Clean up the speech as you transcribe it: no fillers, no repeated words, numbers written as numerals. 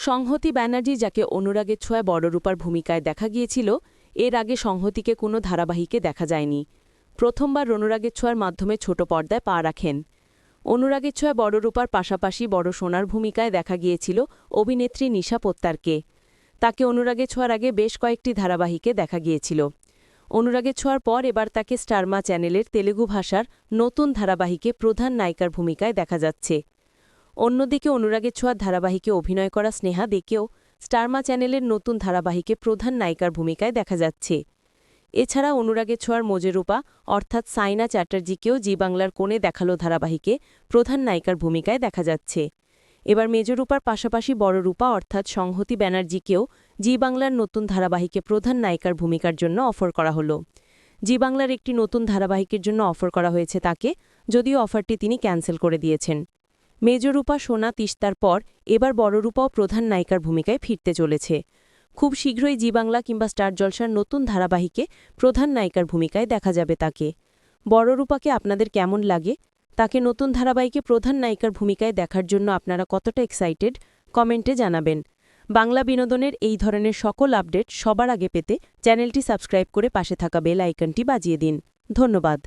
সংহতি ব্যানার্জি, যাকে অনুরাগের ছোঁয়ায় বড়রূপার ভূমিকায় দেখা গিয়েছিল, এর আগে সংহতিকে কোনো ধারাবাহিকে দেখা যায়নি। প্রথমবার অনুরাগের ছোঁয়ার মাধ্যমে ছোট পর্দায় পা রাখেন। অনুরাগের ছোঁয়ায় বড়রূপার পাশাপাশি বড় সোনার ভূমিকায় দেখা গিয়েছিল অভিনেত্রী নিশা পোদ্দারকে। তাকে অনুরাগের ছোঁয়ার আগে বেশ কয়েকটি ধারাবাহিকে দেখা গিয়েছিল। অনুরাগের ছোঁয়ার পর এবার তাকে স্টার মা চ্যানেলের তেলুগু ভাষার নতুন ধারাবাহিকে প্রধান নায়িকার ভূমিকায় দেখা যাচ্ছে। অন্যদিকে অনুরাগের ছোঁয়ার ধারাবাহিকে অভিনয় করা স্নেহা দেকেও স্টার মা চ্যানেলের নতুন ধারাবাহিকে প্রধান নায়িকার ভূমিকায় দেখা যাচ্ছে। এছাড়া অনুরাগের ছোঁয়ার মজেরূপা অর্থাৎ সাইনা চ্যাটার্জিকেও জি বাংলার কোণে দেখালো ধারাবাহিকে প্রধান নায়িকার ভূমিকায় দেখা যাচ্ছে। এবার মেজরূপার পাশাপাশি বড়রূপা অর্থাৎ সংহতি ব্যানার্জিকেও জি বাংলার নতুন ধারাবাহিকে প্রধান নায়িকার ভূমিকার জন্য অফার করা হলো। জি বাংলার একটি নতুন ধারাবাহিকের জন্য অফার করা হয়েছে তাকে, যদিও অফারটি তিনি ক্যান্সেল করে দিয়েছেন। মেজরূপা সোনা তিস্তার পর এবার বড়রূপাও প্রধান নায়িকার ভূমিকায় ফিরতে চলেছে। খুব শীঘ্রই জি বাংলা কিংবা স্টার জলসার নতুন ধারাবাহিকে প্রধান নায়িকার ভূমিকায় দেখা যাবে তাকে। বড়রূপাকে আপনাদের কেমন লাগে? তাকে নতুন ধারাবাহিকে প্রধান নায়িকার ভূমিকায় দেখার জন্য আপনারা কতটা এক্সাইটেড, কমেন্টে জানাবেন। বাংলা বিনোদনের এই ধরনের সকল আপডেট সবার আগে পেতে চ্যানেলটি সাবস্ক্রাইব করে পাশে থাকা বেল আইকনটি বাজিয়ে দিন। ধন্যবাদ।